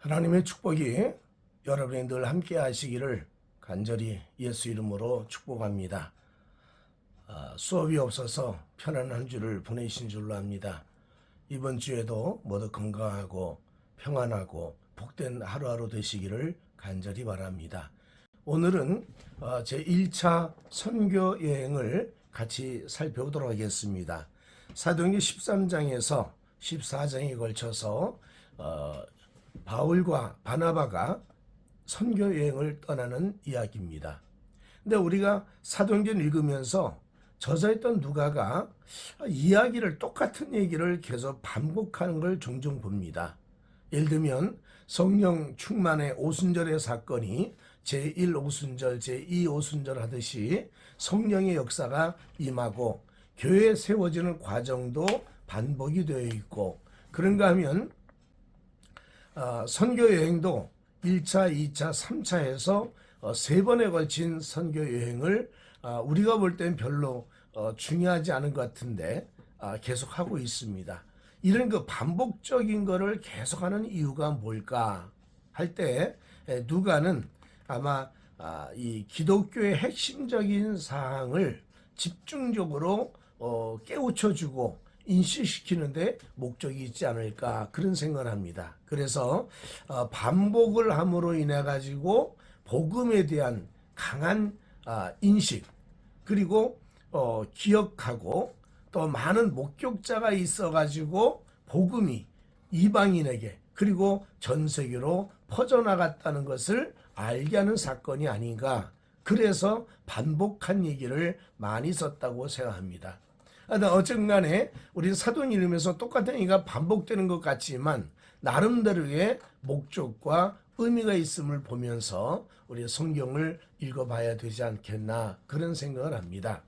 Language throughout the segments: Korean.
하나님의 축복이 여러분이 늘 함께 하시기를 간절히 예수 이름으로 축복합니다. 수업이 없어서 편안한 한 주를 보내신 줄로 압니다. 이번 주에도 모두 건강하고 평안하고 복된 하루하루 되시기를 간절히 바랍니다. 오늘은 제 1차 선교 여행을 같이 살펴보도록 하겠습니다. 사도행전 13장에서 14장에 걸쳐서 바울과 바나바가 선교 여행을 떠나는 이야기입니다. 근데 우리가 사도행전 읽으면서 저자였던 누가가 이야기를 똑같은 얘기를 계속 반복하는 걸 종종 봅니다. 예를 들면 성령 충만의 오순절의 사건이 제1 오순절, 제2 오순절 하듯이 성령의 역사가 임하고 교회 세워지는 과정도 반복이 되어 있고, 그런가 하면 선교 여행도 1차, 2차, 3차에서 3번에 걸친 선교 여행을 우리가 볼 땐 별로 중요하지 않은 것 같은데 계속 하고 있습니다. 이런 그 반복적인 거를 계속하는 이유가 뭘까 할 때 누가는 아마 이 기독교의 핵심적인 사항을 집중적으로 깨우쳐주고 인식시키는데 목적이 있지 않을까, 그런 생각을 합니다. 그래서 반복을 함으로 인해 가지고 복음에 대한 강한 인식, 그리고 기억하고 또 많은 목격자가 있어 가지고 복음이 이방인에게 그리고 전 세계로 퍼져나갔다는 것을 알게 하는 사건이 아닌가, 그래서 반복한 얘기를 많이 썼다고 생각합니다. 어쨌든 간에 우리 사도행 읽으면서 똑같은 얘기가 반복되는 것 같지만 나름대로의 목적과 의미가 있음을 보면서 우리 성경을 읽어봐야 되지 않겠나, 그런 생각을 합니다.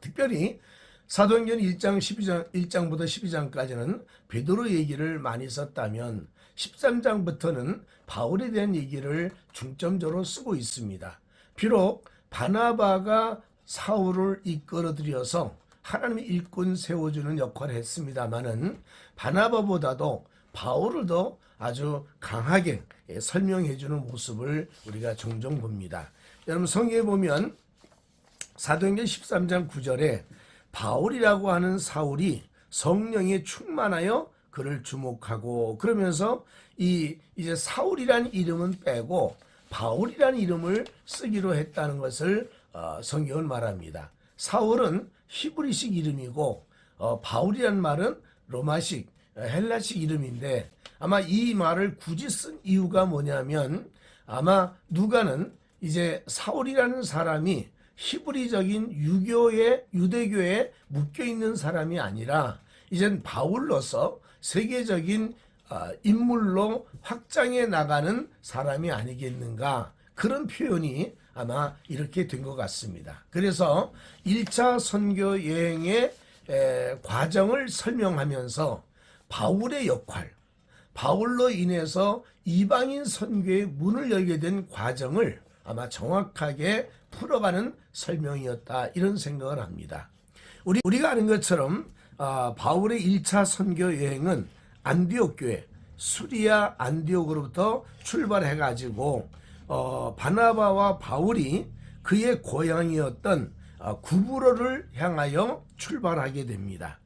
특별히 사도행전 1장 12장 1장부터 12장까지는 베드로 얘기를 많이 썼다면 13장부터는 바울에 대한 얘기를 중점적으로 쓰고 있습니다. 비록 바나바가 사울을 이끌어들여서 하나님의 일꾼 세워주는 역할을 했습니다마는 바나바보다도 바울을 더 아주 강하게 설명해주는 모습을 우리가 종종 봅니다. 여러분 성경에 보면 사도행전 13장 9절에 바울이라고 하는 사울이 성령에 충만하여 그를 주목하고, 그러면서 이제 사울이라는 이름은 빼고 바울이라는 이름을 쓰기로 했다는 것을 성경은 말합니다. 사울은 히브리식 이름이고 바울이라는 말은 로마식 헬라식 이름인데, 아마 이 말을 굳이 쓴 이유가 뭐냐면 아마 누가는 이제 사울이라는 사람이 히브리적인 유대교에 묶여있는 사람이 아니라 이젠 바울로서 세계적인 인물로 확장해 나가는 사람이 아니겠는가, 그런 표현이 아마 이렇게 된 것 같습니다. 그래서 1차 선교 여행의 과정을 설명하면서 바울의 역할, 바울로 인해서 이방인 선교의 문을 열게 된 과정을 아마 정확하게 풀어가는 설명이었다, 이런 생각을 합니다. 우리가 아는 것처럼 바울의 1차 선교 여행은 안디옥 교회, 수리아 안디옥으로부터 출발해가지고 바나바와 바울이 그의 고향이었던 구브로를 향하여 출발하게 됩니다.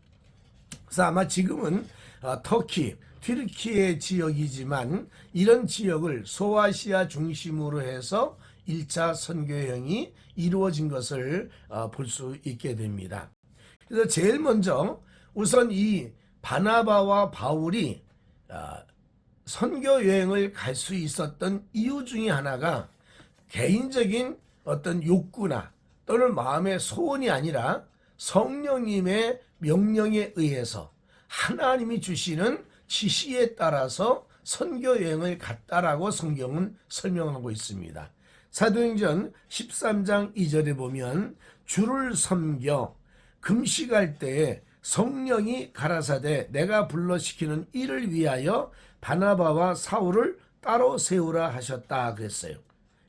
그래서 아마 지금은 터키, 튀르키예 지역이지만 이런 지역을 소아시아 중심으로 해서 1차 선교여행이 이루어진 것을 볼 수 있게 됩니다. 그래서 제일 먼저 우선 이 바나바와 바울이 선교 여행을 갈 수 있었던 이유 중에 하나가 개인적인 어떤 욕구나 또는 마음의 소원이 아니라 성령님의 명령에 의해서 하나님이 주시는 지시에 따라서 선교 여행을 갔다라고 성경은 설명하고 있습니다. 사도행전 13장 2절에 보면 주를 섬겨 금식할 때에 성령이 가라사대 내가 불러시키는 일을 위하여 바나바와 사울을 따로 세우라 하셨다 그랬어요.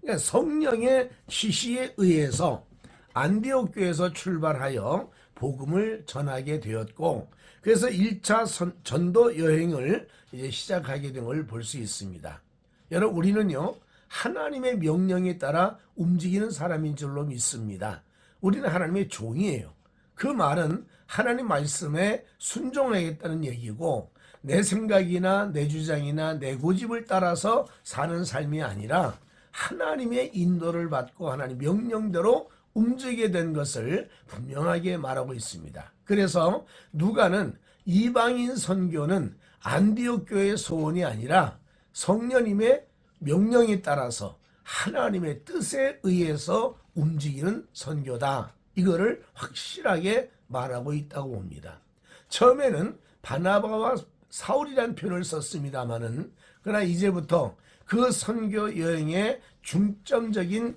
그러니까 성령의 지시에 의해서 안디옥 교회에서 출발하여 복음을 전하게 되었고, 그래서 1차 전도 여행을 이제 시작하게 된 걸 볼 수 있습니다. 여러분, 우리는요, 하나님의 명령에 따라 움직이는 사람인 줄로 믿습니다. 우리는 하나님의 종이에요. 그 말은 하나님 말씀에 순종하겠다는 얘기고, 내 생각이나 내 주장이나 내 고집을 따라서 사는 삶이 아니라 하나님의 인도를 받고 하나님 명령대로 움직이게 된 것을 분명하게 말하고 있습니다. 그래서 누가는 이방인 선교는 안디옥 교회의 소원이 아니라 성령님의 명령에 따라서 하나님의 뜻에 의해서 움직이는 선교다, 이거를 확실하게 말하고 있다고 봅니다. 처음에는 바나바와 사울이라는 표현을 썼습니다마는, 그러나 이제부터 그 선교 여행의 중점적인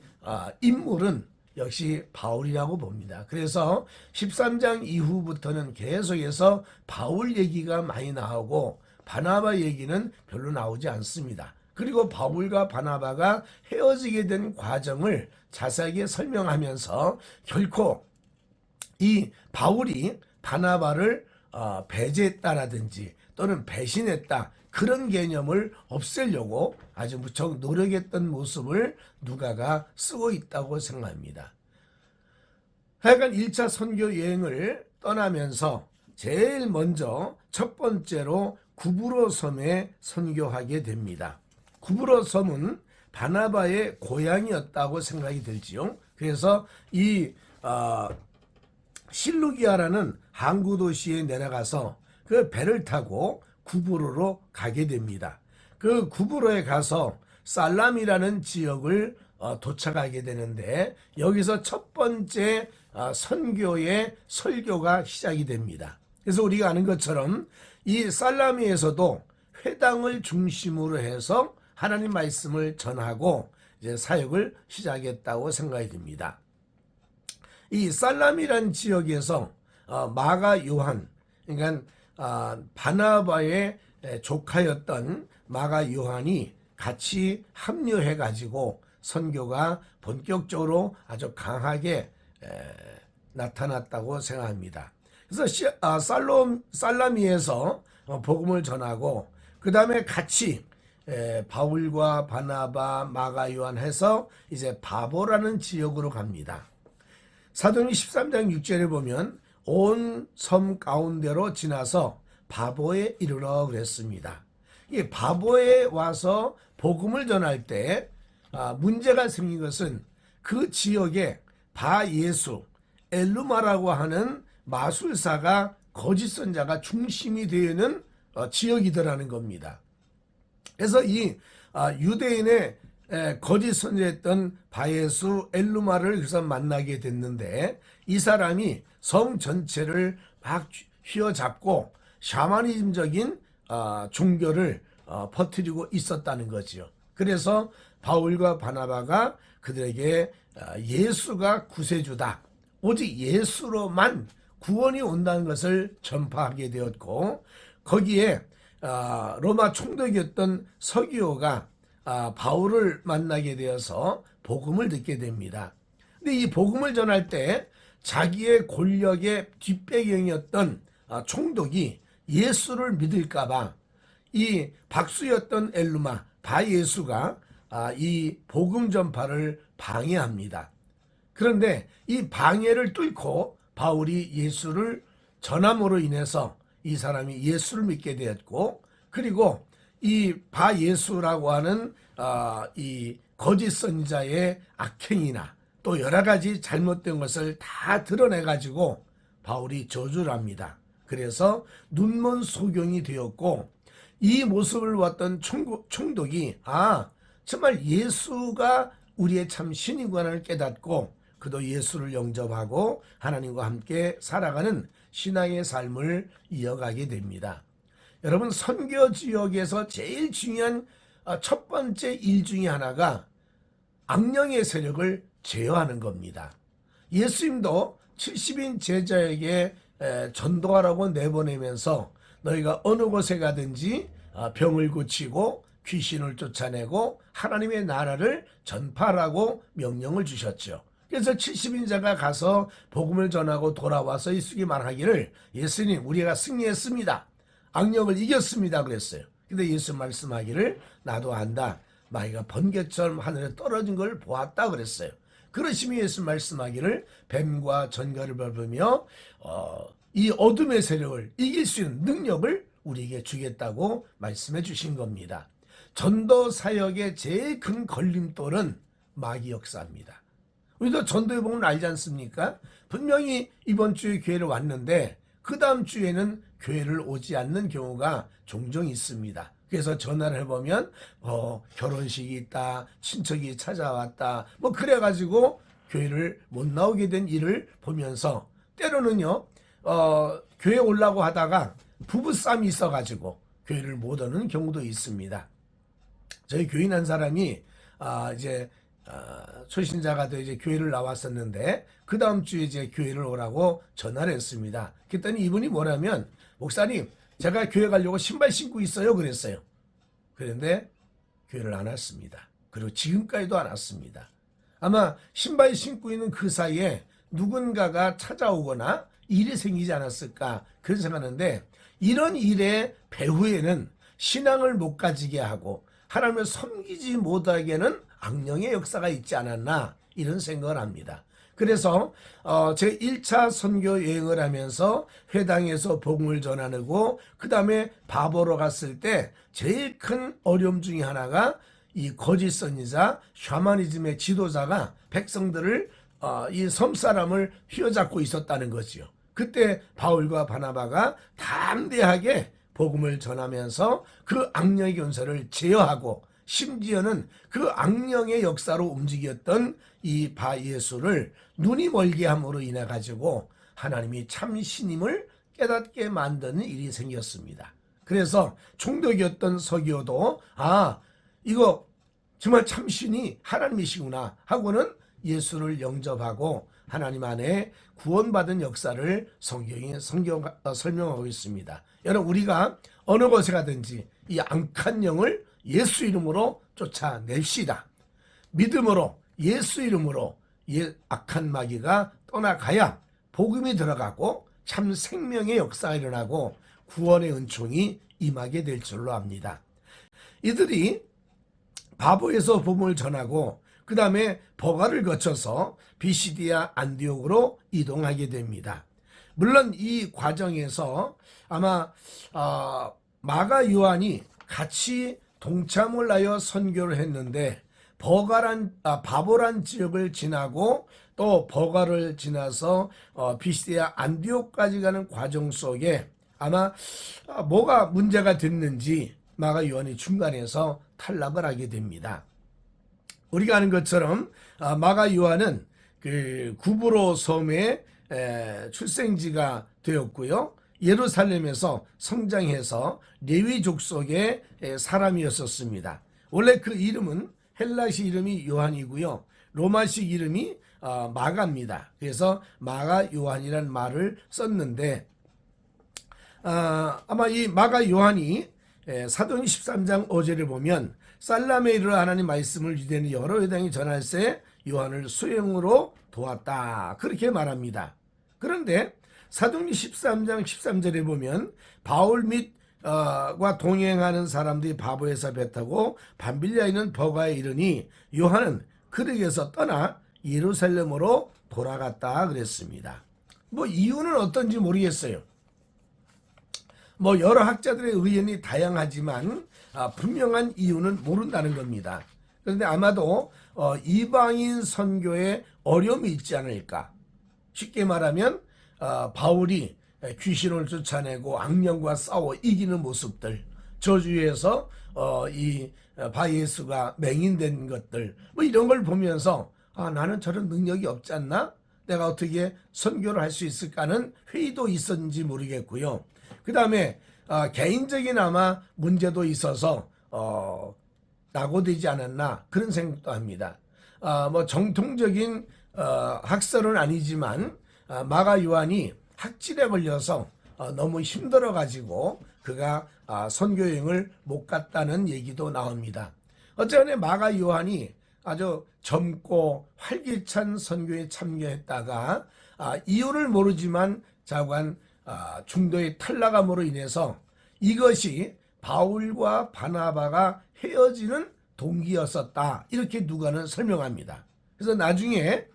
인물은 역시 바울이라고 봅니다. 그래서 13장 이후부터는 계속해서 바울 얘기가 많이 나오고 바나바 얘기는 별로 나오지 않습니다. 그리고 바울과 바나바가 헤어지게 된 과정을 자세하게 설명하면서 결코 이 바울이 바나바를 배제했다라든지 또는 배신했다, 그런 개념을 없애려고 아주 무척 노력했던 모습을 누가가 쓰고 있다고 생각합니다. 하여간 1차 선교 여행을 떠나면서 제일 먼저 첫 번째로 구브로 섬에 선교하게 됩니다. 구브로 섬은 바나바의 고향이었다고 생각이 들지요. 그래서 이 실루기아라는 항구 도시에 내려가서 그 배를 타고 구브로로 가게 됩니다. 그 구브로에 가서 살람이라는 지역을 도착하게 되는데, 여기서 첫 번째 선교의 설교가 시작이 됩니다. 그래서 우리가 아는 것처럼 이 살라미에서도 회당을 중심으로 해서 하나님 말씀을 전하고 이제 사역을 시작했다고 생각이 듭니다. 이 살람이라는 지역에서 마가 요한, 그러니까 바나바의 조카였던 마가 요한이 같이 합류해 가지고 선교가 본격적으로 아주 강하게 나타났다고 생각합니다. 그래서 살라미에서 복음을 전하고, 그 다음에 같이 바울과 바나바, 마가 요한 해서 이제 바보라는 지역으로 갑니다. 사도행전 13장 6절에 보면 온 섬 가운데로 지나서 바보에 이르러 그랬습니다. 이 바보에 와서 복음을 전할 때 문제가 생긴 것은 그 지역에 바예수, 엘루마라고 하는 마술사가, 거짓 선자가 중심이 되어 있는 지역이더라는 겁니다. 그래서 이 유대인의 거짓 선자였던 바예수, 엘루마를 그래서 만나게 됐는데, 이 사람이 성 전체를 막 휘어잡고 샤머니즘적인 종교를 퍼뜨리고 있었다는 거지요. 그래서 바울과 바나바가 그들에게 예수가 구세주다, 오직 예수로만 구원이 온다는 것을 전파하게 되었고, 거기에 로마 총독이었던 서기오가 바울을 만나게 되어서 복음을 듣게 됩니다. 근데 이 복음을 전할 때 자기의 권력의 뒷배경이었던 총독이 예수를 믿을까봐 이 박수였던 엘루마, 바예수가 이 복음 전파를 방해합니다. 그런데 이 방해를 뚫고 바울이 예수를 전함으로 인해서 이 사람이 예수를 믿게 되었고, 그리고 이 바예수라고 하는 이 거짓 선자의 악행이나 또 여러 가지 잘못된 것을 다 드러내가지고 바울이 저주를 합니다. 그래서 눈먼 소경이 되었고, 이 모습을 봤던 총독이 정말 예수가 우리의 참 신이구나를 깨닫고 그도 예수를 영접하고 하나님과 함께 살아가는 신앙의 삶을 이어가게 됩니다. 여러분, 선교 지역에서 제일 중요한 첫 번째 일 중에 하나가 악령의 세력을 제어하는 겁니다. 예수님도 70인 제자에게 전도하라고 내보내면서 너희가 어느 곳에 가든지 병을 고치고 귀신을 쫓아내고 하나님의 나라를 전파하라고 명령을 주셨죠. 그래서 70인자가 가서 복음을 전하고 돌아와서 이숙이 말하기를 예수님 우리가 승리했습니다. 악령을 이겼습니다 그랬어요. 근데 예수 말씀하기를 나도 안다. 마귀가 번개처럼 하늘에 떨어진 걸 보았다 그랬어요. 그러시며 예수 말씀하기를 뱀과 전갈을 밟으며 이 어둠의 세력을 이길 수 있는 능력을 우리에게 주겠다고 말씀해 주신 겁니다. 전도 사역의 제일 큰 걸림돌은 마귀 역사입니다. 우리도 전도해 보면 알지 않습니까? 분명히 이번 주에 교회를 왔는데 그 다음 주에는 교회를 오지 않는 경우가 종종 있습니다. 그래서 전화를 해보면 결혼식이 있다, 친척이 찾아왔다, 뭐 그래가지고 교회를 못 나오게 된 일을 보면서 때로는요 교회 오려고 하다가 부부싸움이 있어가지고 교회를 못 오는 경우도 있습니다. 저희 교인 한 사람이 초신자가 돼 이제 교회를 나왔었는데 그 다음 주에 이제 교회를 오라고 전화를 했습니다. 그랬더니 이분이 뭐냐면 목사님 제가 교회 가려고 신발 신고 있어요 그랬어요. 그런데 교회를 안 왔습니다. 그리고 지금까지도 안 왔습니다. 아마 신발 신고 있는 그 사이에 누군가가 찾아오거나 일이 생기지 않았을까 그런 생각하는데 이런 일의 배후에는 신앙을 못 가지게 하고 하나님을 섬기지 못하게는 악령의 역사가 있지 않았나 이런 생각을 합니다. 그래서 제 1차 선교 여행을 하면서 회당에서 복음을 전하고 그 다음에 바보로 갔을 때 제일 큰 어려움 중에 하나가 이 거짓 선지자 샤머니즘의 지도자가 백성들을 이 섬사람을 휘어잡고 있었다는 거지요. 그때 바울과 바나바가 담대하게 복음을 전하면서 그 악령의 권세를 제어하고 심지어는 그 악령의 역사로 움직였던 이 바예수를 눈이 멀게 함으로 인해 가지고 하나님이 참 신임을 깨닫게 만드는 일이 생겼습니다. 그래서 총독이었던 서기오도 이거 정말 참 신이 하나님이시구나 하고는 예수를 영접하고 하나님 안에 구원받은 역사를 성경이 설명하고 있습니다. 여러분 우리가 어느 곳에 가든지 이 악한 영을 예수 이름으로 쫓아냅시다. 믿음으로 예수 이름으로 악한 마귀가 떠나가야 복음이 들어가고 참 생명의 역사가 일어나고 구원의 은총이 임하게 될 줄로 압니다. 이들이 바보에서 복음을 전하고 그 다음에 버가를 거쳐서 비시디아 안디옥으로 이동하게 됩니다. 물론 이 과정에서 아마 마가 요한이 같이 동참을 하여 선교를 했는데 바보란 지역을 지나고 또 버가를 지나서 비시디아 안디옥까지 가는 과정 속에 아마 뭐가 문제가 됐는지 마가 요한이 중간에서 탈락을 하게 됩니다. 우리가 아는 것처럼 마가 요한은 그 구브로 섬의 출생지가 되었고요. 예루살렘에서 성장해서 레위 족속의 사람이었었습니다. 원래 그 이름은 헬라식 이름이 요한이고요. 로마식 이름이 마가입니다. 그래서 마가 요한이라는 말을 썼는데 아마 이 마가 요한이 사도행 13장 5절을 보면 살람에 이르러 하나님 말씀을 유대인 여러 회당에 전할 새 요한을 수행으로 도왔다 그렇게 말합니다. 그런데 사도행 13장 13절에 보면 바울 과 동행하는 사람들이 바보에서 배 타고 밤빌리아에 있는 버가에 이르니 요한은 그릇에서 떠나 예루살렘으로 돌아갔다 그랬습니다. 뭐 이유는 어떤지 모르겠어요. 뭐 여러 학자들의 의견이 다양하지만 분명한 이유는 모른다는 겁니다. 그런데 아마도 이방인 선교에 어려움이 있지 않을까. 쉽게 말하면 바울이 귀신을 쫓아내고 악령과 싸워 이기는 모습들, 저주에서 이 바예수가 맹인된 것들, 뭐 이런 걸 보면서 나는 저런 능력이 없지 않나? 내가 어떻게 선교를 할 수 있을까는 회의도 있었는지 모르겠고요. 그 다음에 개인적인 아마 문제도 있어서 낙오되지 않았나 그런 생각도 합니다. 뭐 정통적인 학설은 아니지만 마가 요한이 학질에 걸려서 너무 힘들어 가지고 그가 선교여행을 못 갔다는 얘기도 나옵니다. 어쨌든 마가 요한이 아주 젊고 활기찬 선교에 참여했다가 이유를 모르지만 자관 중도의 탈락함으로 인해서 이것이 바울과 바나바가 헤어지는 동기였었다. 이렇게 누가는 설명합니다. 그래서 나중에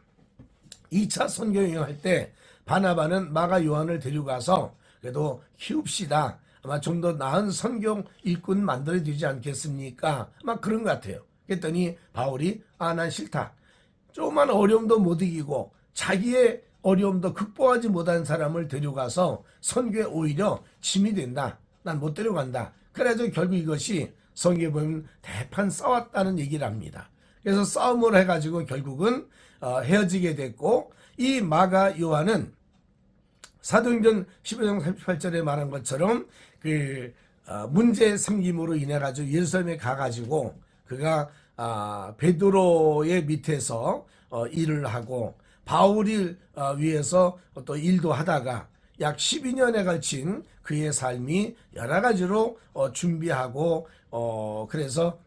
2차 선교 여행할 때 바나바는 마가 요한을 데려가서 그래도 키웁시다. 아마 좀 더 나은 선교 일꾼 만들어야 되지 않겠습니까? 아마 그런 것 같아요. 그랬더니 바울이 난 싫다. 조그만 어려움도 못 이기고 자기의 어려움도 극복하지 못한 사람을 데려가서 선교에 오히려 짐이 된다. 난 못 데려간다. 그래서 결국 이것이 성경에 보면 대판 싸웠다는 얘기를 합니다. 그래서 싸움을 해가지고 결국은 헤어지게 됐고, 이 마가 요한은 사도행전 15장 38절에 말한 것처럼 그 문제 생김으로 인해 가지고 예루살렘에 가가지고 그가 베드로의 밑에서 일을 하고 바울을 위해서 또 일도 하다가 약 12년에 걸친 그의 삶이 여러 가지로 준비하고 그래서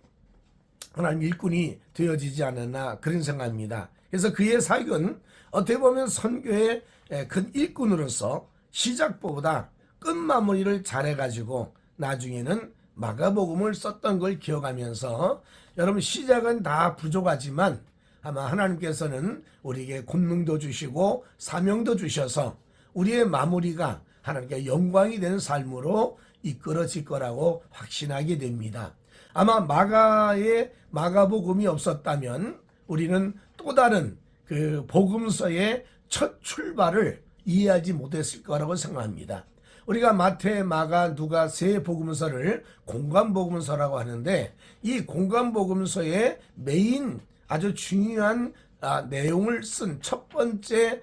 하나님 일꾼이 되어지지 않았나 그런 생각입니다. 그래서 그의 사역은 어떻게 보면 선교의 큰 일꾼으로서 시작보다 끝마무리를 잘해가지고 나중에는 마가복음을 썼던 걸 기억하면서 여러분 시작은 다 부족하지만 아마 하나님께서는 우리에게 권능도 주시고 사명도 주셔서 우리의 마무리가 하나님께 영광이 되는 삶으로 이끌어질 거라고 확신하게 됩니다. 아마 마가의 마가복음이 없었다면 우리는 또 다른 그 복음서의 첫 출발을 이해하지 못했을 거라고 생각합니다. 우리가 마태, 마가, 누가 세 복음서를 공관복음서라고 하는데 이 공관복음서의 메인 아주 중요한 내용을 쓴 첫 번째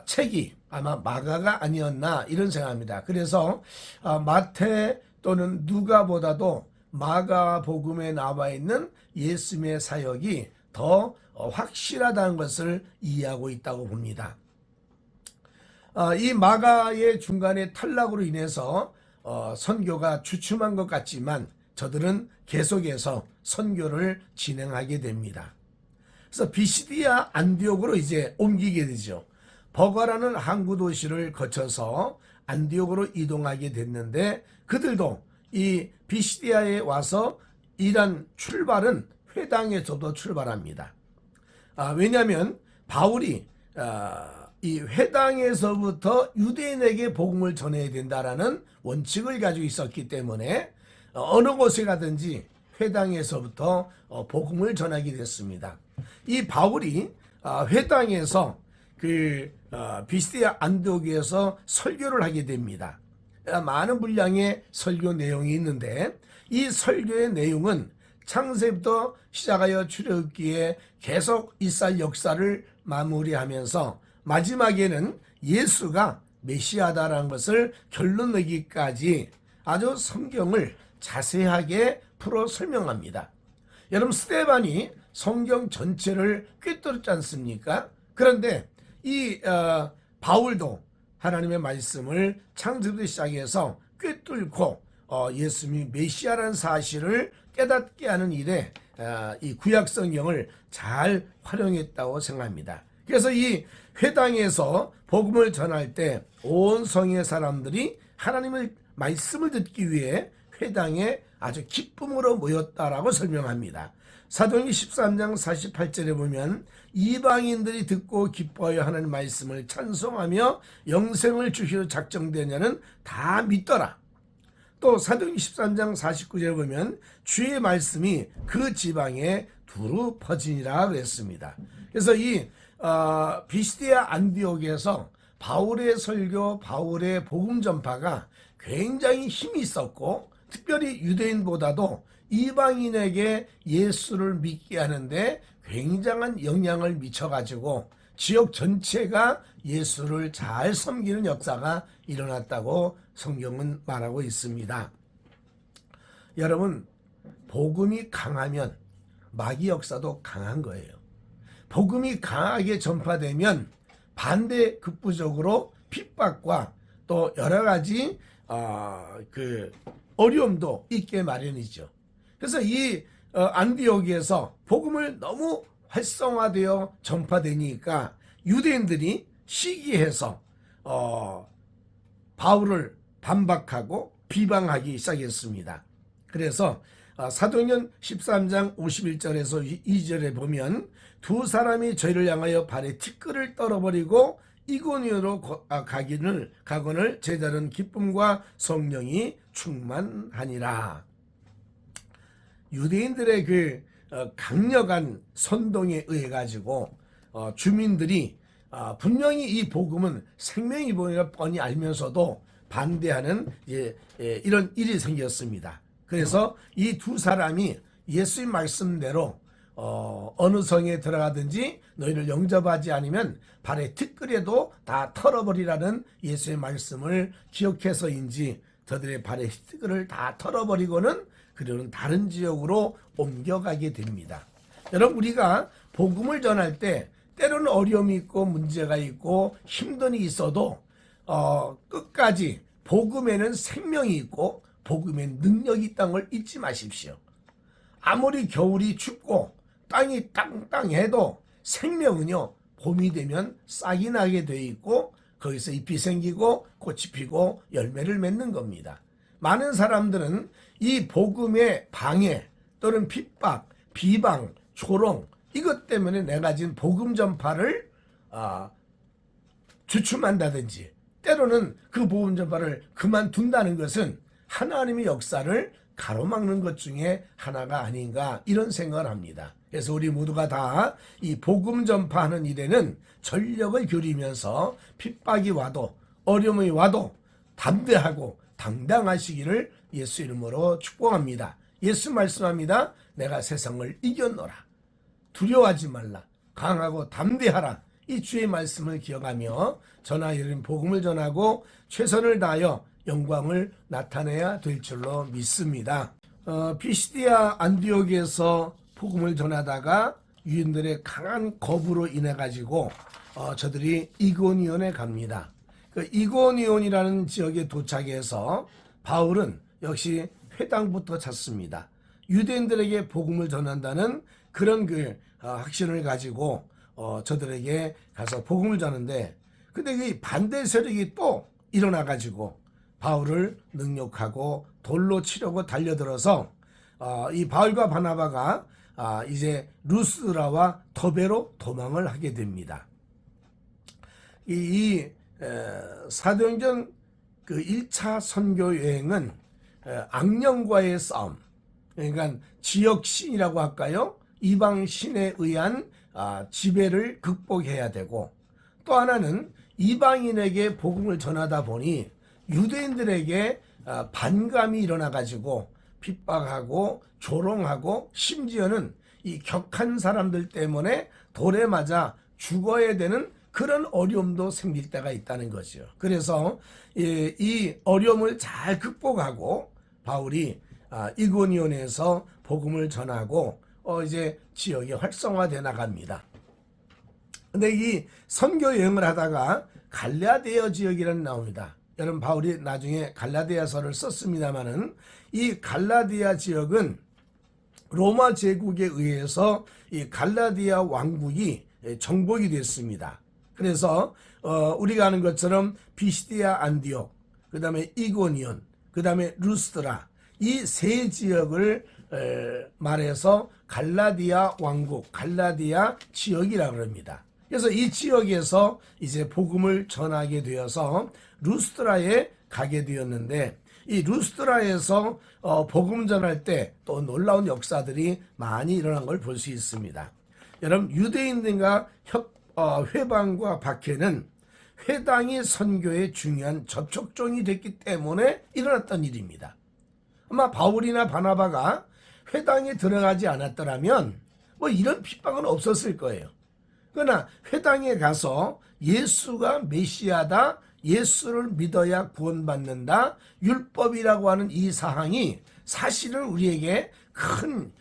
책이 아마 마가가 아니었나 이런 생각합니다. 그래서 마태 또는 누가보다도 마가복음에 나와 있는 예수님의 사역이 더 확실하다는 것을 이해하고 있다고 봅니다. 이 마가의 중간에 탈락으로 인해서 선교가 주춤한 것 같지만 저들은 계속해서 선교를 진행하게 됩니다. 그래서 비시디아 안디옥으로 이제 옮기게 되죠. 버가라는 항구 도시를 거쳐서 안디옥으로 이동하게 됐는데 그들도 이 비시디아에 와서 이런 출발은 회당에서도 출발합니다. 왜냐하면 바울이 이 회당에서부터 유대인에게 복음을 전해야 된다라는 원칙을 가지고 있었기 때문에 어느 곳에 가든지 회당에서부터 복음을 전하게 됐습니다. 이 바울이 회당에서 그 비시디아 안디옥에서 설교를 하게 됩니다. 많은 분량의 설교 내용이 있는데 이 설교의 내용은 창세부터 시작하여 출애굽기에 계속 이스라엘 역사를 마무리하면서 마지막에는 예수가 메시아다라는 것을 결론 내기까지 아주 성경을 자세하게 풀어 설명합니다. 여러분 스데반이 성경 전체를 꿰뚫었지 않습니까? 그런데 이 바울도 하나님의 말씀을 창세부터 시작해서 꿰뚫고 예수님이 메시아라는 사실을 깨닫게 하는 일에 이 구약 성경을 잘 활용했다고 생각합니다. 그래서 이 회당에서 복음을 전할 때 온 성의 사람들이 하나님의 말씀을 듣기 위해 회당에 아주 기쁨으로 모였다라고 설명합니다. 사도행전 13장 48절에 보면 이방인들이 듣고 기뻐하여 하나님 말씀을 찬송하며 영생을 주시려 작정된 자는 다 믿더라. 또 사도행전 13장 49절에 보면 주의 말씀이 그 지방에 두루 퍼지니라 그랬습니다. 그래서 이 비시디아 안디옥에서 바울의 설교, 바울의 복음 전파가 굉장히 힘이 있었고 특별히 유대인보다도 이방인에게 예수를 믿게 하는데 굉장한 영향을 미쳐가지고 지역 전체가 예수를 잘 섬기는 역사가 일어났다고 성경은 말하고 있습니다. 여러분, 복음이 강하면 마귀 역사도 강한 거예요. 복음이 강하게 전파되면 반대 극부적으로 핍박과 또 여러 가지 그 어려움도 있게 마련이죠. 그래서 이 안디옥에서 복음을 너무 활성화되어 전파되니까 유대인들이 시기해서 바울을 반박하고 비방하기 시작했습니다. 그래서 사도행전 13장 51절에서 2절에 보면 두 사람이 저희를 향하여 발에 티끌을 떨어버리고 이고니오로 가거늘 제자는 기쁨과 성령이 충만하니라. 유대인들의 그 강력한 선동에 의해 가지고 주민들이 분명히 이 복음은 생명이 보이가 뻔히 알면서도 반대하는 이런 일이 생겼습니다. 그래서 이 두 사람이 예수의 말씀대로 어느 성에 들어가든지 너희를 영접하지 않으면 발에 티끌에도 다 털어버리라는 예수의 말씀을 기억해서인지 저들의 발에 티끌을 다 털어버리고는 그들은 다른 지역으로 옮겨가게 됩니다. 여러분, 우리가 복음을 전할 때 때로는 어려움이 있고 문제가 있고 힘든이 있어도 끝까지 복음에는 생명이 있고 복음의 능력이 있다는 걸 잊지 마십시오. 아무리 겨울이 춥고 땅이 땅땅해도 생명은요, 봄이 되면 싹이 나게 돼 있고 거기서 잎이 생기고 꽃이 피고 열매를 맺는 겁니다. 많은 사람들은 이 복음의 방해 또는 핍박, 비방, 조롱 이것 때문에 내가 진 복음 전파를 주춤한다든지 때로는 그 복음 전파를 그만둔다는 것은 하나님의 역사를 가로막는 것 중에 하나가 아닌가 이런 생각을 합니다. 그래서 우리 모두가 다 이 복음 전파하는 일에는 전력을 기울이면서 핍박이 와도 어려움이 와도 담대하고 당당하시기를 예수 이름으로 축복합니다. 예수 말씀합니다. 내가 세상을 이겼노라. 두려워하지 말라. 강하고 담대하라. 이 주의 말씀을 기억하며 저나 이런 복음을 전하고 최선을 다하여 영광을 나타내야 될 줄로 믿습니다. 피시디아 안디옥에서 복음을 전하다가 유인들의 강한 거부로 인해 가지고 저들이 이고니온에 갑니다. 그 이고니온이라는 지역에 도착해서 바울은 역시 회당부터 찾습니다. 유대인들에게 복음을 전한다는 그런 그 확신을 가지고 저들에게 가서 복음을 전하는데, 근데 그 반대 세력이 또 일어나 가지고 바울을 능욕하고 돌로 치려고 달려들어서 이 바울과 바나바가 이제 루스드라와 더베로 도망을 하게 됩니다. 이 사도행전 그 1차 선교 여행은 악령과의 싸움, 그러니까 지역 신이라고 할까요? 이방 신에 의한 지배를 극복해야 되고, 또 하나는 이방인에게 복음을 전하다 보니 유대인들에게 반감이 일어나 가지고 핍박하고 조롱하고 심지어는 이 격한 사람들 때문에 돌에 맞아 죽어야 되는 그런 어려움도 생길 때가 있다는 거죠. 그래서 이 어려움을 잘 극복하고 바울이 이고니온에서 복음을 전하고 이제 지역이 활성화돼 나갑니다. 근데 이 선교 여행을 하다가 갈라디아 지역이라는 나옵니다. 여러분, 바울이 나중에 갈라디아서를 썼습니다마는 이 갈라디아 지역은 로마 제국에 의해서 이 갈라디아 왕국이 정복이 됐습니다. 그래서 우리가 아는 것처럼 비시디아 안디옥, 그 다음에 이고니온, 그 다음에 루스드라, 이 세 지역을 말해서 갈라디아 왕국, 갈라디아 지역이라고 합니다. 그래서 이 지역에서 이제 복음을 전하게 되어서 루스드라에 가게 되었는데, 이 루스드라에서 복음 전할 때 또 놀라운 역사들이 많이 일어난 걸 볼 수 있습니다. 여러분, 유대인들과 회방과 박해는 회당이 선교의 중요한 접촉종이 됐기 때문에 일어났던 일입니다. 아마 바울이나 바나바가 회당에 들어가지 않았더라면 뭐 이런 핍박은 없었을 거예요. 그러나 회당에 가서 예수가 메시아다, 예수를 믿어야 구원받는다, 율법이라고 하는 이 사항이 사실은 우리에게 큰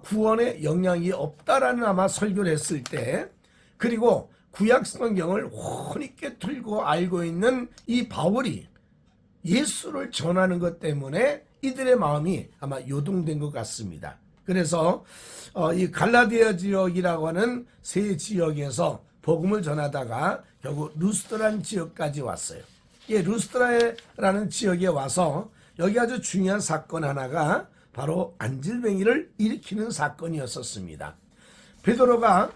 구원의 영향이 없다라는 아마 설교를 했을 때, 그리고 구약 성경을 훤히 꿰뚫고 알고 있는 이 바울이 예수를 전하는 것 때문에 이들의 마음이 아마 요동된 것 같습니다. 그래서 이 갈라디아 지역이라고 하는 세 지역에서 복음을 전하다가 결국 루스드란 지역까지 왔어요. 이 루스드라라는 지역에 와서 여기 아주 중요한 사건 하나가 바로 안질뱅이를 일으키는 사건이었었습니다. 베드로가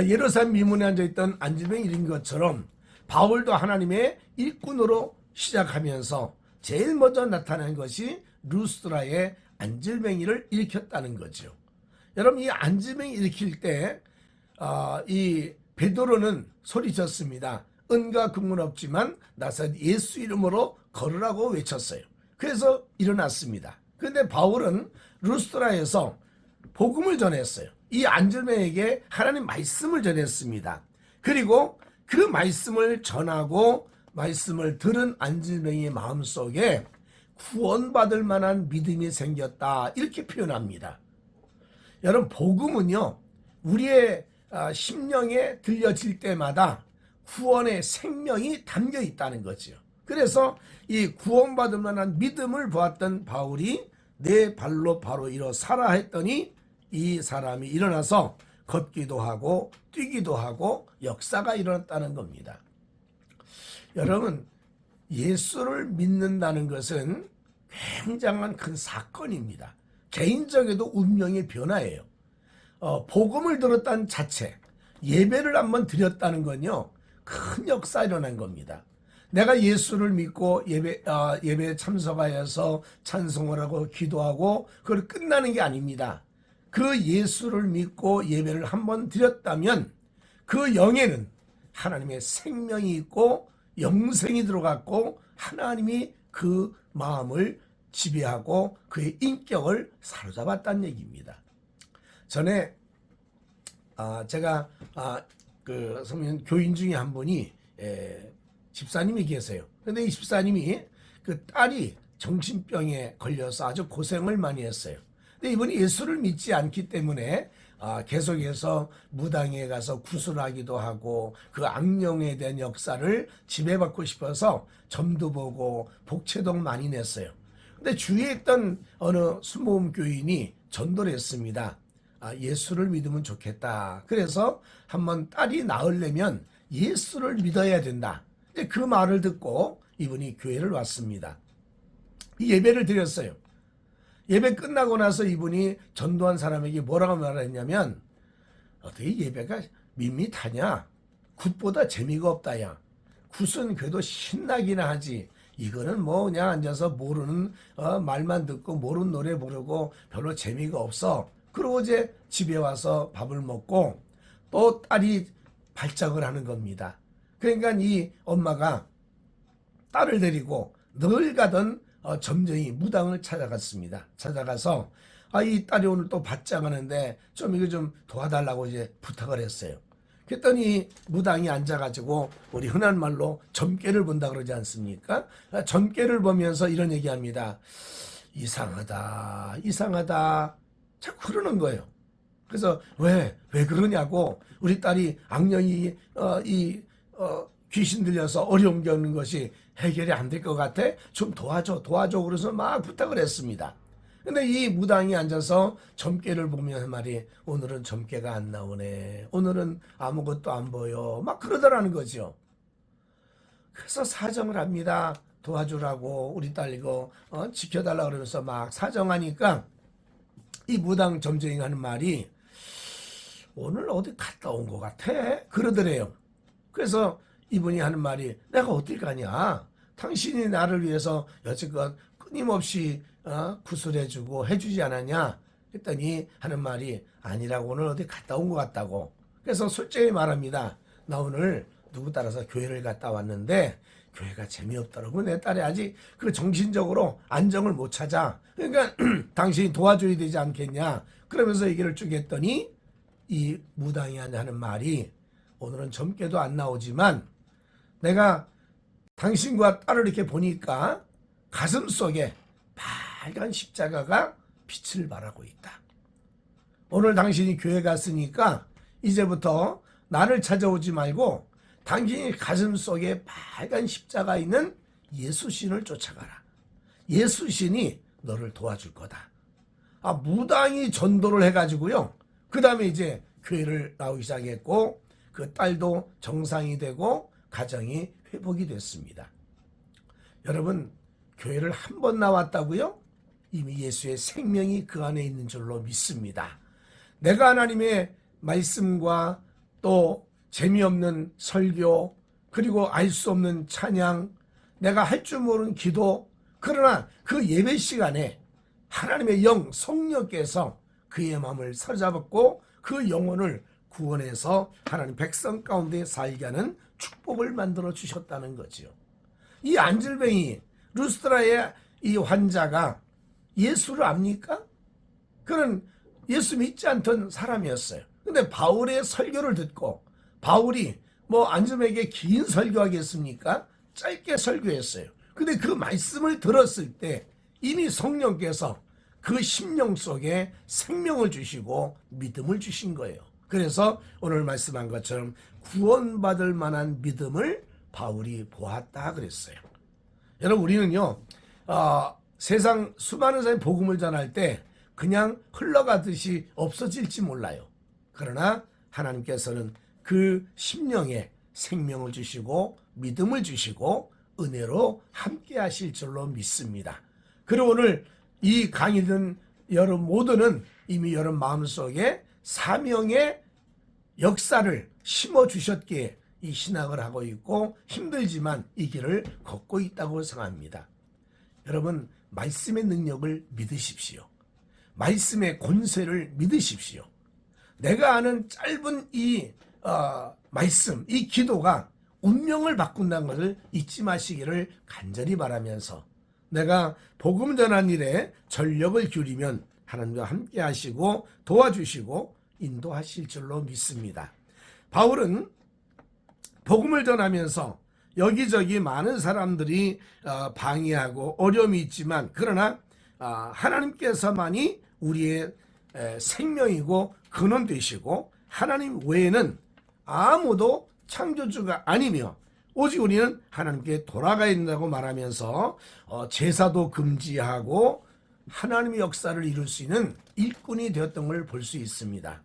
예루살렘 미문에 앉아있던 안질뱅이 일인 것처럼 바울도 하나님의 일꾼으로 시작하면서 제일 먼저 나타난 것이 루스드라의 안질뱅이를 일으켰다는 거죠. 여러분, 이 안질뱅이 일으킬 때 이 베드로는 소리쳤습니다. 은과 금은 없지만 나사렛 예수 이름으로 걸으라고 외쳤어요. 그래서 일어났습니다. 그런데 바울은 루스드라에서 복음을 전했어요. 이 안질뱅이에게 하나님 말씀을 전했습니다. 그리고 그 말씀을 전하고 말씀을 들은 안질뱅이의 마음속에 구원받을 만한 믿음이 생겼다, 이렇게 표현합니다. 여러분, 복음은요, 우리의 심령에 들려질 때마다 구원의 생명이 담겨 있다는 거죠. 그래서 이 구원받을 만한 믿음을 보았던 바울이 내 발로 바로 일어서라 했더니 이 사람이 일어나서 걷기도 하고 뛰기도 하고 역사가 일어났다는 겁니다. 여러분, 예수를 믿는다는 것은 굉장한 큰 사건입니다. 개인적에도 운명의 변화예요. 복음을 들었다는 자체, 예배를 한번 드렸다는 건요, 큰 역사 일어난 겁니다. 내가 예수를 믿고 예배에 참석하여서 찬송을 하고 기도하고 그걸 끝나는 게 아닙니다. 그 예수를 믿고 예배를 한번 드렸다면 그 영에는 하나님의 생명이 있고 영생이 들어갔고 하나님이 그 마음을 지배하고 그의 인격을 사로잡았다는 얘기입니다. 전에 제가 그 성민 교인 중에 한 분이 집사님이 계세요. 그런데 이 집사님이 그 딸이 정신병에 걸려서 아주 고생을 많이 했어요. 근데 이분이 예수를 믿지 않기 때문에 계속해서 무당에 가서 구술하기도 하고 그 악령에 대한 역사를 지배받고 싶어서 점도 보고 복채도 많이 냈어요. 근데 주위에 있던 어느 순모음 교인이 전도를 했습니다. 예수를 믿으면 좋겠다. 그래서 한번 딸이 나으려면 예수를 믿어야 된다. 그 말을 듣고 이분이 교회를 왔습니다. 이 예배를 드렸어요. 예배 끝나고 나서 이분이 전도한 사람에게 뭐라고 말했냐면, 어떻게 예배가 밋밋하냐? 굿보다 재미가 없다. 야, 굿은 그래도 신나기나 하지. 이거는 뭐 그냥 앉아서 모르는 말만 듣고 모르는 노래 부르고 별로 재미가 없어. 그러고 이제 집에 와서 밥을 먹고 또 딸이 발작을 하는 겁니다. 그러니까 이 엄마가 딸을 데리고 늘 가던 점쟁이 무당을 찾아갔습니다. 찾아가서 이 딸이 오늘 또 발작하는데 좀 이거 좀 도와달라고 이제 부탁을 했어요. 그랬더니 무당이 앉아가지고 우리 흔한 말로 점괘를 본다 그러지 않습니까? 점괘를 보면서 이런 얘기합니다. 이상하다, 이상하다. 자꾸 그러는 거예요. 그래서 왜 그러냐고, 우리 딸이 악령이 귀신 들려서 어려움 겪는 것이 해결이 안 될 것 같아? 좀 도와줘. 그래서 막 부탁을 했습니다. 근데 이 무당이 앉아서 점괘를 보면 한 말이, 오늘은 점괘가 안 나오네. 오늘은 아무것도 안 보여. 막 그러더라는 거죠. 그래서 사정을 합니다. 도와주라고, 우리 딸 이거 지켜달라 그러면서 막 사정하니까 이 무당 점쟁이가 하는 말이, 오늘 어디 갔다 온 것 같아? 그러더래요. 그래서 이분이 하는 말이, 내가 어딜 가냐? 당신이 나를 위해서 여지껏 끊임없이 구슬해주고 해주지 않았냐? 했더니 하는 말이, 아니라고, 오늘 어디 갔다 온 것 같다고. 그래서 솔직히 말합니다. 나 오늘 누구 따라서 교회를 갔다 왔는데 교회가 재미없더라고. 내 딸이 아직 그 정신적으로 안정을 못 찾아. 그러니까 당신이 도와줘야 되지 않겠냐? 그러면서 얘기를 쭉 했더니 이 무당이 하는 말이, 오늘은 점괘도 안 나오지만 내가 당신과 딸을 이렇게 보니까 가슴 속에 빨간 십자가가 빛을 발하고 있다. 오늘 당신이 교회 갔으니까 이제부터 나를 찾아오지 말고 당신이 가슴 속에 빨간 십자가 있는 예수신을 쫓아가라. 예수신이 너를 도와줄 거다. 무당이 전도를 해가지고요. 그 다음에 이제 교회를 나오기 시작했고 그 딸도 정상이 되고 가정이 회복이 됐습니다. 여러분, 교회를 한 번 나왔다고요? 이미 예수의 생명이 그 안에 있는 줄로 믿습니다. 내가 하나님의 말씀과 또 재미없는 설교, 그리고 알 수 없는 찬양, 내가 할 줄 모르는 기도, 그러나 그 예배 시간에 하나님의 영 성령께서 그의 마음을 사로잡았고 그 영혼을 구원해서 하나님 백성 가운데 살게 하는 축복을 만들어 주셨다는 거지요. 이 안질뱅이 루스드라의 이 환자가 예수를 압니까? 그는 예수 믿지 않던 사람이었어요. 근데 바울의 설교를 듣고, 바울이 안질뱅이에게 긴 설교하겠습니까? 짧게 설교했어요. 근데 그 말씀을 들었을 때 이미 성령께서 그 심령 속에 생명을 주시고 믿음을 주신 거예요. 그래서 오늘 말씀한 것처럼 구원받을 만한 믿음을 바울이 보았다 그랬어요. 여러분, 우리는요 세상 수많은 사람이 복음을 전할 때 그냥 흘러가듯이 없어질지 몰라요. 그러나 하나님께서는 그 심령에 생명을 주시고 믿음을 주시고 은혜로 함께 하실 줄로 믿습니다. 그리고 오늘 이 강의 듣는 여러분 모두는 이미 여러분 마음속에 사명의 역사를 심어주셨기에 이 신학을 하고 있고 힘들지만 이 길을 걷고 있다고 생각합니다. 여러분, 말씀의 능력을 믿으십시오. 말씀의 권세를 믿으십시오. 내가 아는 짧은 이 말씀, 이 기도가 운명을 바꾼다는 것을 잊지 마시기를 간절히 바라면서 내가 복음 전한 일에 전력을 기울이면 하나님과 함께 하시고 도와주시고 인도하실 줄로 믿습니다. 바울은 복음을 전하면서 여기저기 많은 사람들이 방해하고 어려움이 있지만 그러나 하나님께서만이 우리의 생명이고 근원 되시고 하나님 외에는 아무도 창조주가 아니며 오직 우리는 하나님께 돌아가야 된다고 말하면서 제사도 금지하고 하나님의 역사를 이룰 수 있는 일꾼이 되었던 걸 볼 수 있습니다.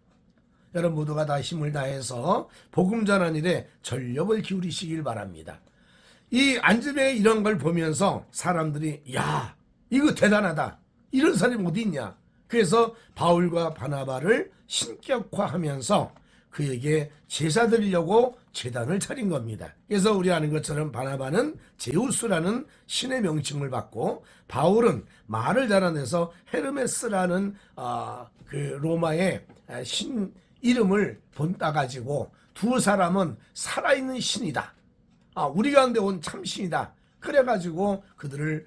여러분 모두가 다 힘을 다해서 복음 전하는 일에 전력을 기울이시길 바랍니다. 이 안질뱅이 이런 걸 보면서 사람들이 야, 이거 대단하다, 이런 사람이 어디 있냐. 그래서 바울과 바나바를 신격화하면서 그에게 제사 드리려고 제단을 차린 겁니다. 그래서 우리 아는 것처럼 바나바는 제우스라는 신의 명칭을 받고 바울은 말을 잘라내서 헤르메스라는 그 로마의 신 이름을 본따 가지고 두 사람은 살아있는 신이다. 우리 가운데 온 참신이다. 그래가지고 그들을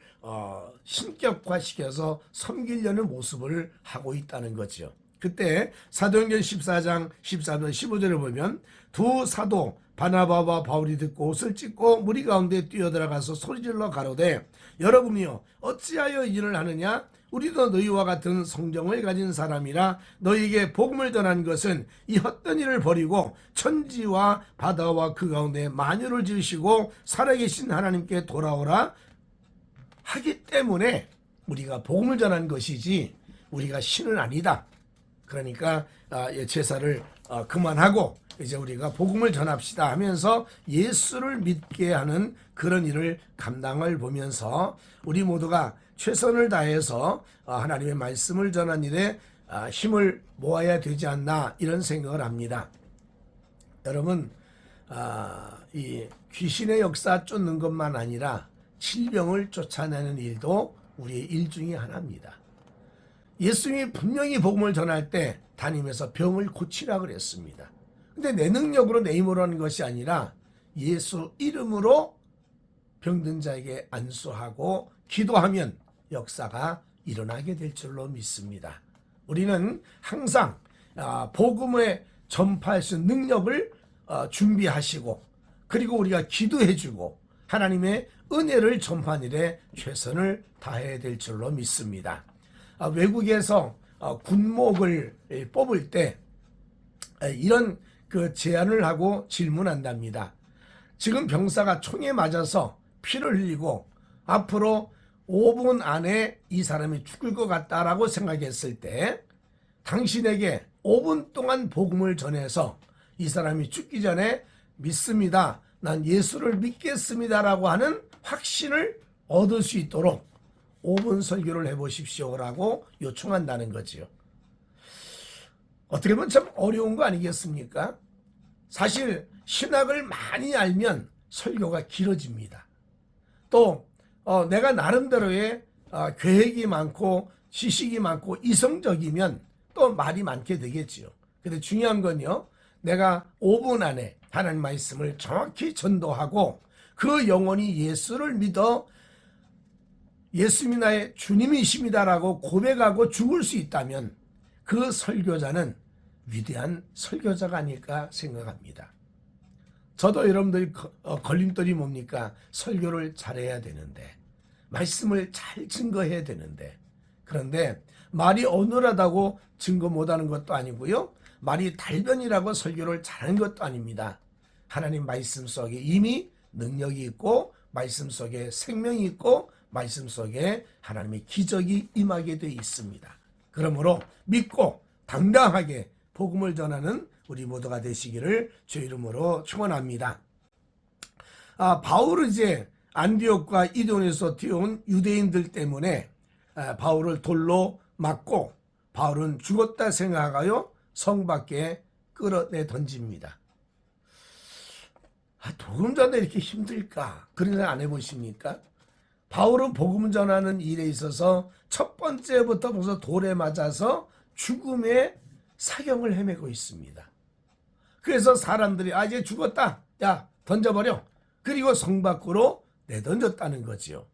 신격화시켜서 섬기려는 모습을 하고 있다는 거죠. 그때 사도행전 14장 14절 15절을 보면 두 사도 바나바와 바울이 듣고 옷을 찢고 무리 가운데 뛰어들어가서 소리질러 가로되 여러분이여 어찌하여 일을 하느냐. 우리도 너희와 같은 성정을 가진 사람이라 너희에게 복음을 전한 것은 이 헛된 일을 버리고 천지와 바다와 그 가운데 만유를 지으시고 살아계신 하나님께 돌아오라 하기 때문에 우리가 복음을 전한 것이지 우리가 신은 아니다. 그러니까 제사를 그만하고 이제 우리가 복음을 전합시다 하면서 예수를 믿게 하는 그런 일을 감당을 보면서 우리 모두가 최선을 다해서 하나님의 말씀을 전한 일에 힘을 모아야 되지 않나 이런 생각을 합니다. 여러분, 이 귀신의 역사 쫓는 것만 아니라 질병을 쫓아내는 일도 우리의 일 중에 하나입니다. 예수님이 분명히 복음을 전할 때 다니면서 병을 고치라 그랬습니다. 근데 내 능력으로 내 힘으로 하는 것이 아니라 예수 이름으로 병든 자에게 안수하고 기도하면 역사가 일어나게 될 줄로 믿습니다. 우리는 항상 복음을 전파할 수 있는 능력을 준비하시고 그리고 우리가 기도해주고 하나님의 은혜를 전파하는 일에 최선을 다해야 될 줄로 믿습니다. 외국에서 군목을 뽑을 때 이런 그 제안을 하고 질문한답니다. 지금 병사가 총에 맞아서 피를 흘리고 앞으로 5분 안에 이 사람이 죽을 것 같다라고 생각했을 때 당신에게 5분 동안 복음을 전해서 이 사람이 죽기 전에 믿습니다. 난 예수를 믿겠습니다라고 하는 확신을 얻을 수 있도록 5분 설교를 해보십시오라고 요청한다는 거지요. 어떻게 보면 참 어려운 거 아니겠습니까? 사실 신학을 많이 알면 설교가 길어집니다. 또 내가 나름대로의 계획이 많고 지식이 많고 이성적이면 또 말이 많게 되겠지요. 근데 중요한 건요, 내가 5분 안에 하나님 말씀을 정확히 전도하고 그 영혼이 예수를 믿어 예수님이 나의 주님이십니다라고 고백하고 죽을 수 있다면 그 설교자는 위대한 설교자가 아닐까 생각합니다. 저도 여러분들이 걸림돌이 뭡니까? 설교를 잘해야 되는데, 말씀을 잘 증거해야 되는데, 그런데 말이 어눌하다고 증거 못하는 것도 아니고요, 말이 달변이라고 설교를 잘하는 것도 아닙니다. 하나님 말씀 속에 이미 능력이 있고 말씀 속에 생명이 있고 말씀 속에 하나님의 기적이 임하게 되어 있습니다. 그러므로 믿고 당당하게 복음을 전하는 우리 모두가 되시기를 주 이름으로 축원합니다. 바울은 이제 안디옥과 이도니에서 뛰어온 유대인들 때문에 바울을 돌로 맞고 바울은 죽었다 생각하여 성 밖에 끌어내 던집니다. 복음 전에 이렇게 힘들까? 그런 생각 안 해보십니까? 바울은 복음 전하는 일에 있어서 첫 번째부터 벌써 돌에 맞아서 죽음의 사경을 헤매고 있습니다. 그래서 사람들이 이제 죽었다, 야 던져버려, 그리고 성 밖으로 내던졌다는 거지요.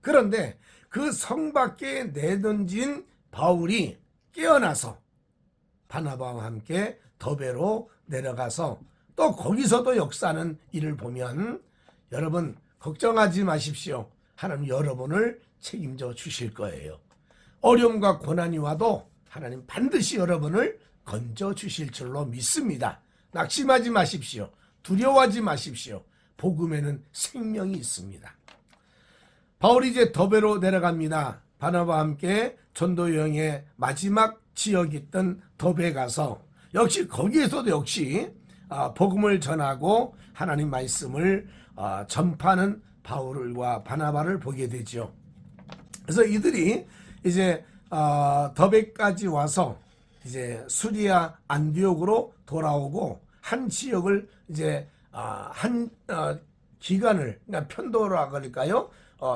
그런데 그 성 밖에 내던진 바울이 깨어나서 바나바와 함께 더베로 내려가서 또 거기서도 역사하는 일을 보면 여러분 걱정하지 마십시오. 하나님 여러분을 책임져 주실 거예요. 어려움과 고난이 와도 하나님 반드시 여러분을 건져 주실 줄로 믿습니다. 낙심하지 마십시오. 두려워하지 마십시오. 복음에는 생명이 있습니다. 바울이 이제 더베로 내려갑니다. 바나바와 함께 전도 여행의 마지막 지역이 있던 더베에 가서 역시 거기에서도 역시 복음을 전하고 하나님 말씀을 전파하는 바울과 바나바를 보게 되죠. 그래서 이들이 이제 더베까지 와서 이제 수리아 안디옥으로 돌아오고 한 지역을 이제 한 기간을 그러니까 편도라 그럴까요?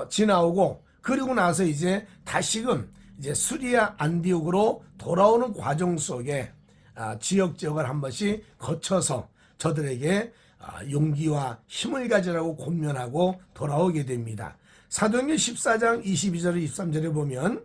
지나오고 그리고 나서 이제 다시금 이제 수리아 안디옥으로 돌아오는 과정 속에 지역을 한 번씩 거쳐서 저들에게 용기와 힘을 가지라고 권면하고 돌아오게 됩니다. 사도행전 14장 22절 23절에 보면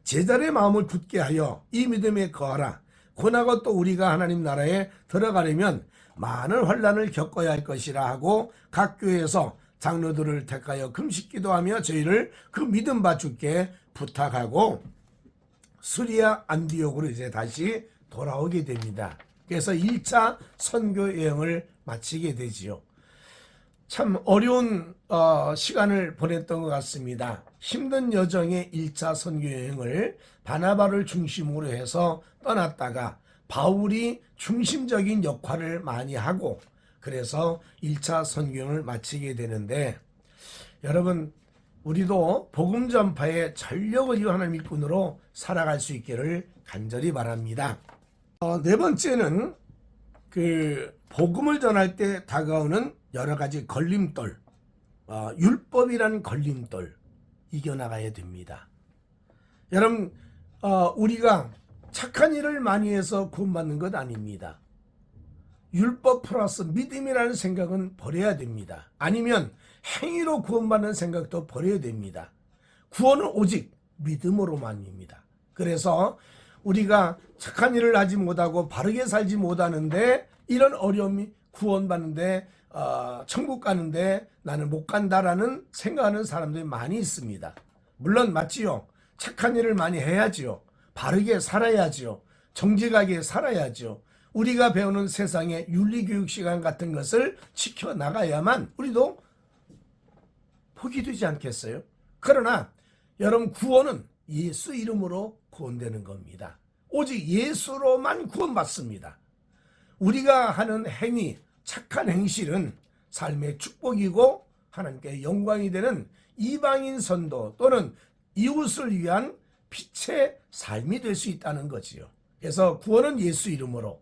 제자의 마음을 굳게 하여 이 믿음에 거하라. 고나고 또 우리가 하나님 나라에 들어가려면 많은 환난을 겪어야 할 것이라 하고 각 교회에서 장로들을 택하여 금식 기도하며 저희를 그 믿음 바 주께 부탁하고 수리아 안디옥으로 이제 다시 돌아오게 됩니다. 그래서 1차 선교 여행을 마치게 되지요. 참 어려운 시간을 보냈던 것 같습니다. 힘든 여정의 1차 선교 여행을 바나바를 중심으로 해서 떠났다가 바울이 중심적인 역할을 많이 하고 그래서 1차 선교 여행을 마치게 되는데 여러분 우리도 복음 전파에 전력을 이루는 하나님의 일꾼으로 살아갈 수 있기를 간절히 바랍니다. 네 번째는 그 복음을 전할 때 다가오는 여러 가지 걸림돌, 율법이란 걸림돌 이겨나가야 됩니다. 여러분 우리가 착한 일을 많이 해서 구원받는 것 아닙니다. 율법 플러스 믿음이라는 생각은 버려야 됩니다. 아니면 행위로 구원받는 생각도 버려야 됩니다. 구원은 오직 믿음으로만입니다. 그래서 우리가 착한 일을 하지 못하고 바르게 살지 못하는데 이런 어려움이 구원받는데 천국 가는데 나는 못 간다라는 생각하는 사람들이 많이 있습니다. 물론 맞지요. 착한 일을 많이 해야지요. 바르게 살아야지요. 정직하게 살아야지요. 우리가 배우는 세상의 윤리교육 시간 같은 것을 지켜나가야만 우리도 복이 되지 않겠어요? 그러나 여러분, 구원은 예수 이름으로 구원되는 겁니다. 오직 예수로만 구원받습니다. 우리가 하는 행위, 착한 행실은 삶의 축복이고 하나님께 영광이 되는 이방인 선도 또는 이웃을 위한 빛의 삶이 될 수 있다는 거지요. 그래서 구원은 예수 이름으로,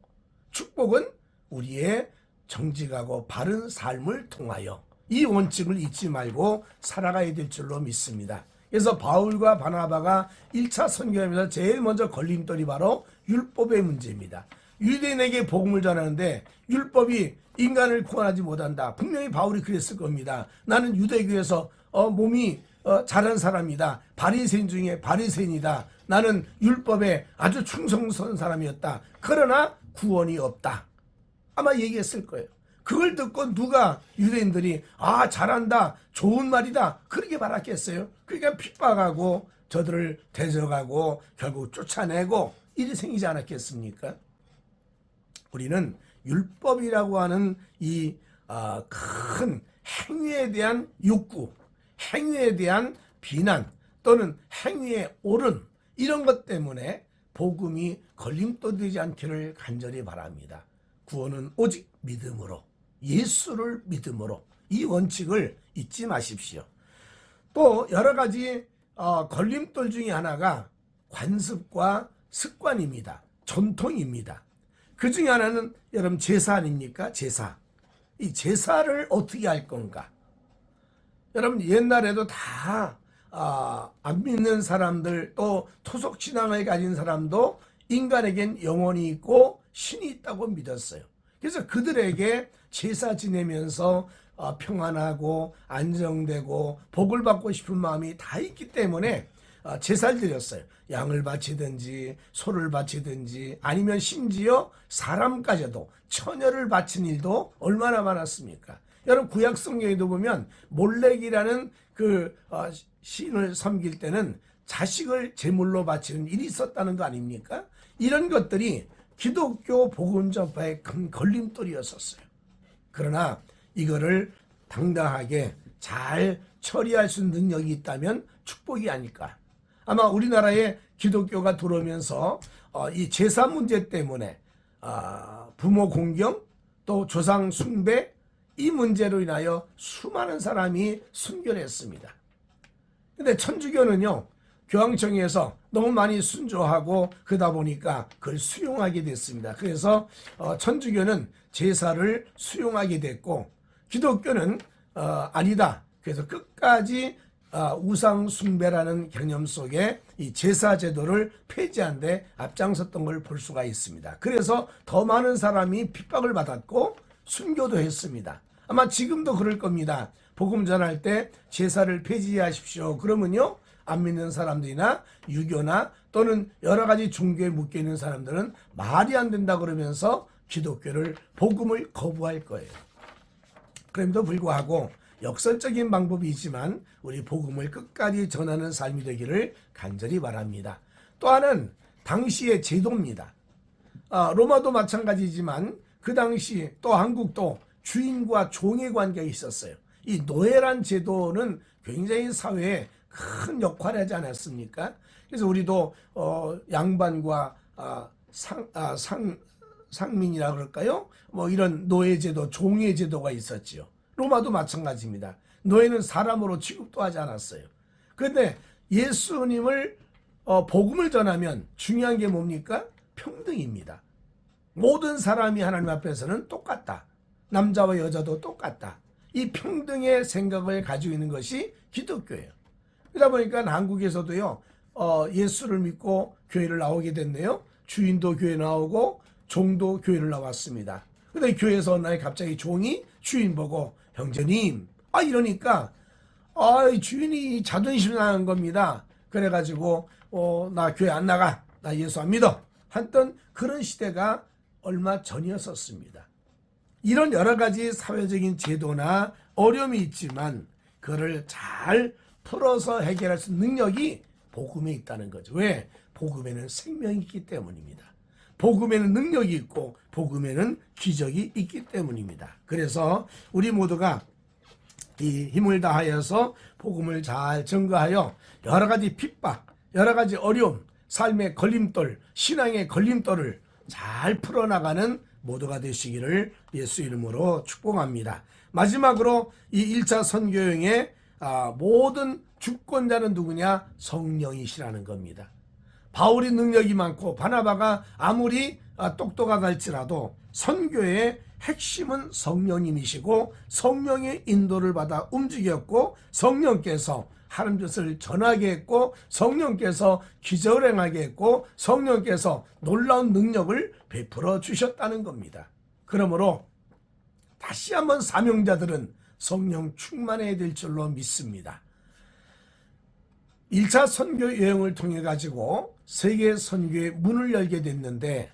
축복은 우리의 정직하고 바른 삶을 통하여, 이 원칙을 잊지 말고 살아가야 될 줄로 믿습니다. 그래서 바울과 바나바가 1차 선교하면서 제일 먼저 걸림돌이 바로 율법의 문제입니다. 유대인에게 복음을 전하는데 율법이 인간을 구원하지 못한다. 분명히 바울이 그랬을 겁니다. 나는 유대교에서 몸이 잘한 사람이다. 바리새인 중에 바리새인이다. 나는 율법에 아주 충성스러운 사람이었다. 그러나 구원이 없다. 아마 얘기했을 거예요. 그걸 듣고 누가, 유대인들이 잘한다, 좋은 말이다, 그렇게 말했겠어요? 그러니까 핍박하고 저들을 대적하고 결국 쫓아내고 일이 생기지 않았겠습니까? 우리는 율법이라고 하는 이 큰 행위에 대한 욕구, 행위에 대한 비난 또는 행위의 옳은, 이런 것 때문에 복음이 걸림돌 되지 않기를 간절히 바랍니다. 구원은 오직 믿음으로, 예수를 믿음으로, 이 원칙을 잊지 마십시오. 또 여러 가지 걸림돌 중에 하나가 관습과 습관입니다. 전통입니다. 그 중에 하나는 여러분 제사 아닙니까? 제사. 이 제사를 어떻게 할 건가? 여러분 옛날에도 다 안 믿는 사람들, 또 토속 신앙을 가진 사람도 인간에겐 영혼이 있고 신이 있다고 믿었어요. 그래서 그들에게 제사 지내면서 평안하고 안정되고 복을 받고 싶은 마음이 다 있기 때문에 제사를 드렸어요. 양을 바치든지 소를 바치든지 아니면 심지어 사람까지도, 처녀를 바친 일도 얼마나 많았습니까? 여러분 구약 성경에도 보면 몰렉이라는 그 신을 섬길 때는 자식을 제물로 바치는 일이 있었다는 거 아닙니까? 이런 것들이 기독교 복음 전파의 큰 걸림돌이었었어요. 그러나 이거를 당당하게 잘 처리할 수 있는 능력이 있다면 축복이 아닐까. 아마 우리나라에 기독교가 들어오면서 이 제사 문제 때문에 부모 공경 또 조상 숭배, 이 문제로 인하여 수많은 사람이 순교했습니다. 근데 천주교는요, 교황청에서 너무 많이 순조하고 그러다 보니까 그걸 수용하게 됐습니다. 그래서 천주교는 제사를 수용하게 됐고 기독교는 아니다. 그래서 끝까지 우상 숭배라는 개념 속에 이 제사 제도를 폐지한 데 앞장섰던 걸 볼 수가 있습니다. 그래서 더 많은 사람이 핍박을 받았고 순교도 했습니다. 아마 지금도 그럴 겁니다. 복음 전할 때 제사를 폐지하십시오. 그러면요, 안 믿는 사람들이나 유교나 또는 여러 가지 종교에 묶여 있는 사람들은 말이 안 된다 그러면서 기독교를, 복음을 거부할 거예요. 그럼에도 불구하고 역설적인 방법이 있지만 우리 복음을 끝까지 전하는 삶이 되기를 간절히 바랍니다. 또 하나는 당시의 제도입니다. 로마도 마찬가지지만 그 당시 또 한국도 주인과 종의 관계가 있었어요. 이 노예란 제도는 굉장히 사회에 큰 역할을 하지 않았습니까? 그래서 우리도 양반과 상민이라 그럴까요? 뭐 이런 노예제도, 종예제도가 있었지요. 로마도 마찬가지입니다. 노예는 사람으로 취급도 하지 않았어요. 그런데 예수님을 복음을 전하면 중요한 게 뭡니까? 평등입니다. 모든 사람이 하나님 앞에서는 똑같다. 남자와 여자도 똑같다. 이 평등의 생각을 가지고 있는 것이 기독교예요. 그러다 보니까 한국에서도요, 예수를 믿고 교회를 나오게 됐네요. 주인도 교회 나오고 종도 교회를 나왔습니다. 근데 교회에서 어느 날 갑자기 종이 주인 보고 형제님 이러니까 주인이 자존심 상한 겁니다. 그래가지고 나 교회 안 나가, 나 예수 안 믿어 했던 그런 시대가 얼마 전이었었습니다. 이런 여러 가지 사회적인 제도나 어려움이 있지만 그를 잘 풀어서 해결할 수 있는 능력이 복음에 있다는 거죠. 왜? 복음에는 생명이 있기 때문입니다. 복음에는 능력이 있고 복음에는 기적이 있기 때문입니다. 그래서 우리 모두가 이 힘을 다하여서 복음을 잘 전가하여 여러 가지 핍박, 여러 가지 어려움, 삶의 걸림돌, 신앙의 걸림돌을 잘 풀어나가는 모두가 되시기를 예수 이름으로 축복합니다. 마지막으로 이 1차 선교여행의 모든 주권자는 누구냐? 성령이시라는 겁니다. 바울이 능력이 많고 바나바가 아무리 똑똑하갈지라도 선교의 핵심은 성령님이시고 성령의 인도를 받아 움직였고 성령께서 하나님 뜻을 전하게 했고 성령께서 기적을 행하게 했고 성령께서 놀라운 능력을 베풀어 주셨다는 겁니다. 그러므로 다시 한번 사명자들은 성령 충만해야 될 줄로 믿습니다. 1차 선교 여행을 통해 가지고 세계 선교의 문을 열게 됐는데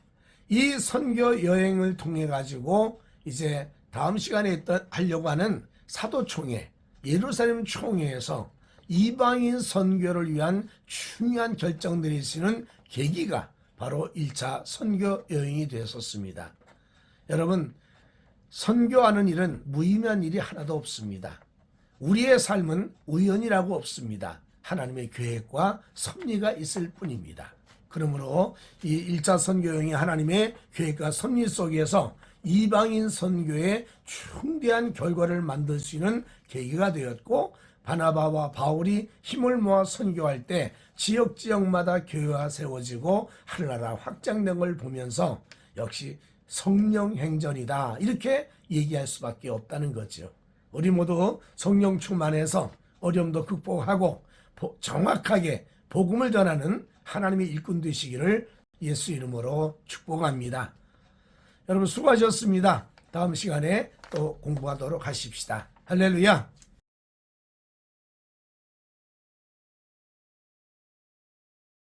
이 선교 여행을 통해 가지고 이제 다음 시간에 하려고 하는 사도총회, 예루살렘 총회에서 이방인 선교를 위한 중요한 결정들이 있는 계기가 바로 1차 선교 여행이 되었습니다. 여러분, 선교하는 일은 무의미한 일이 하나도 없습니다. 우리의 삶은 우연이라고 없습니다. 하나님의 계획과 섭리가 있을 뿐입니다. 그러므로 이 1차 선교여행이 하나님의 계획과 섭리 속에서 이방인 선교에 중대한 결과를 만들 수 있는 계기가 되었고 바나바와 바울이 힘을 모아 선교할 때 지역마다 교회가 세워지고 하늘나라 확장된 걸 보면서 역시 성령 행전이다 이렇게 얘기할 수밖에 없다는 거죠. 우리 모두 성령 충만해서 어려움도 극복하고 정확하게 복음을 전하는 하나님의 일꾼 되시기를 예수 이름으로 축복합니다. 여러분 수고하셨습니다. 다음 시간에 또 공부하도록 하십시다. 할렐루야.